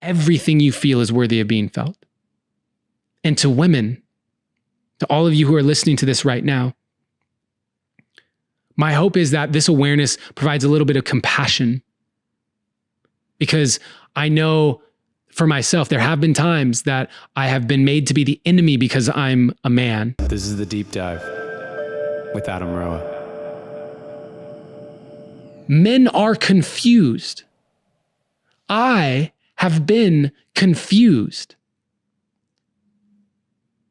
Everything you feel is worthy of being felt. And to women, to all of you who are listening to this right now, my hope is that this awareness provides a little bit of compassion, because I know for myself, there have been times that I have been made to be the enemy because I'm a man. This is The Deep Dive with Adam Roa. Men are confused. I have been confused.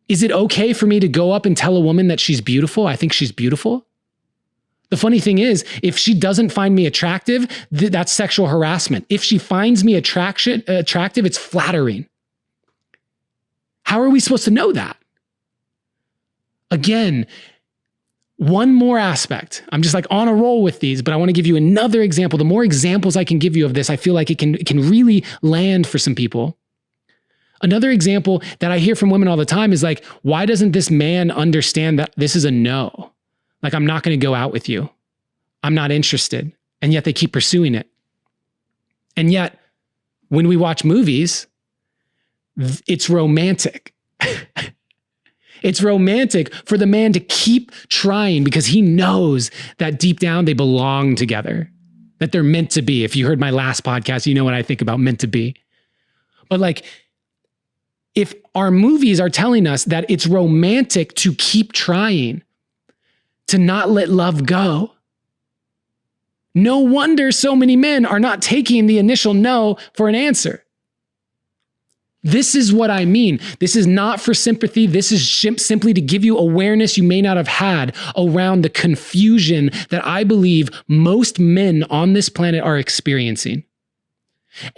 Is it okay for me to go up and tell a woman that she's beautiful? I think she's beautiful. The funny thing is, if she doesn't find me attractive, that's sexual harassment. If she finds me attractive, it's flattering. How are we supposed to know that? Again, one more aspect. I'm just like on a roll with these, but I want to give you another example. The more examples I can give you of this, I feel like it can really land for some people. Another example that I hear from women all the time is like, why doesn't this man understand that this is a no? Like, I'm not going to go out with you. I'm not interested. And yet they keep pursuing it. And yet, when we watch movies, it's romantic. It's romantic for the man to keep trying because he knows that deep down they belong together, that they're meant to be. If you heard my last podcast, you know what I think about meant to be. But like, if our movies are telling us that it's romantic to keep trying, to not let love go, no wonder so many men are not taking the initial no for an answer. This is what I mean. This is not for sympathy. This is simply to give you awareness you may not have had around the confusion that I believe most men on this planet are experiencing.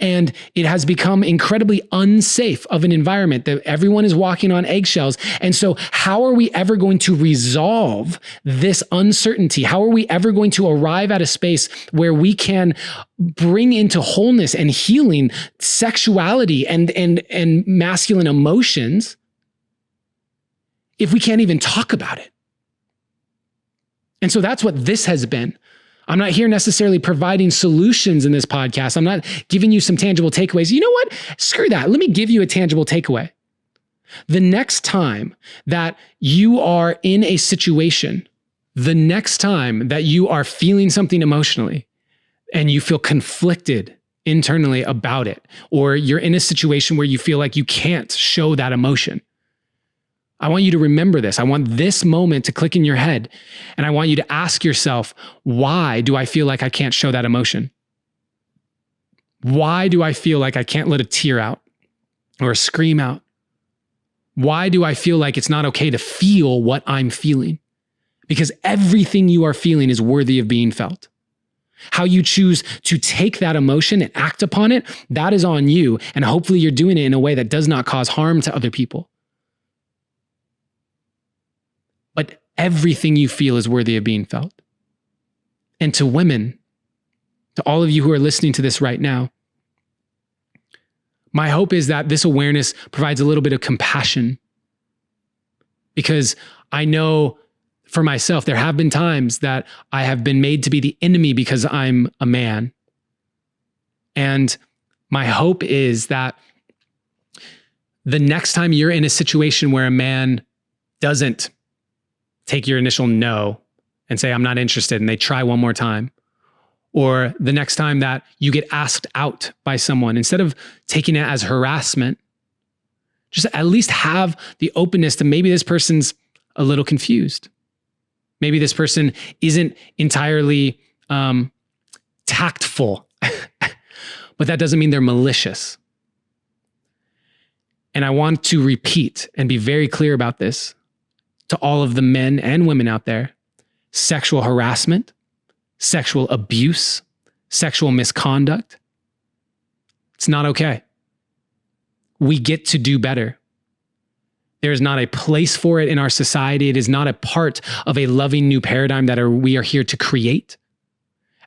And it has become incredibly unsafe of an environment that everyone is walking on eggshells. And so how are we ever going to resolve this uncertainty? How are we ever going to arrive at a space where we can bring into wholeness and healing sexuality and masculine emotions if we can't even talk about it? And so that's what this has been. I'm not here necessarily providing solutions in this podcast. I'm not giving you some tangible takeaways. You know what? Screw that. Let me give you a tangible takeaway. The next time that you are in a situation, the next time that you are feeling something emotionally and you feel conflicted internally about it, or you're in a situation where you feel like you can't show that emotion, I want you to remember this. I want this moment to click in your head. And I want you to ask yourself, why do I feel like I can't show that emotion? Why do I feel like I can't let a tear out or a scream out? Why do I feel like it's not okay to feel what I'm feeling? Because everything you are feeling is worthy of being felt. How you choose to take that emotion and act upon it, that is on you. And hopefully you're doing it in a way that does not cause harm to other people. But everything you feel is worthy of being felt. And to women, to all of you who are listening to this right now, my hope is that this awareness provides a little bit of compassion, because I know for myself, there have been times that I have been made to be the enemy because I'm a man. And my hope is that the next time you're in a situation where a man doesn't take your initial no and say, I'm not interested, and they try one more time, or the next time that you get asked out by someone, instead of taking it as harassment, just at least have the openness to maybe this person's a little confused. Maybe this person isn't entirely tactful, but that doesn't mean they're malicious. And I want to repeat and be very clear about this to all of the men and women out there: sexual harassment, sexual abuse, sexual misconduct, it's not okay. We get to do better. There is not a place for it in our society. It is not a part of a loving new paradigm that we are here to create.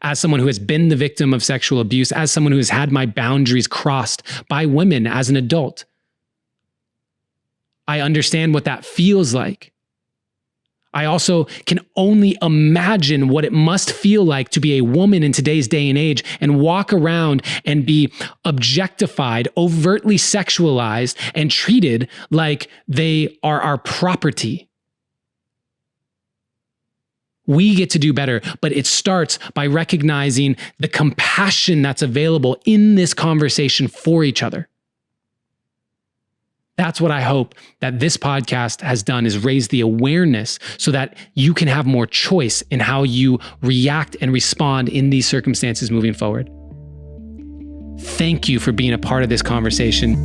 As someone who has been the victim of sexual abuse, as someone who has had my boundaries crossed by women as an adult, I understand what that feels like. I also can only imagine what it must feel like to be a woman in today's day and age and walk around and be objectified, overtly sexualized, and treated like they are our property. We get to do better, but it starts by recognizing the compassion that's available in this conversation for each other. That's what I hope that this podcast has done, is raise the awareness so that you can have more choice in how you react and respond in these circumstances moving forward. Thank you for being a part of this conversation.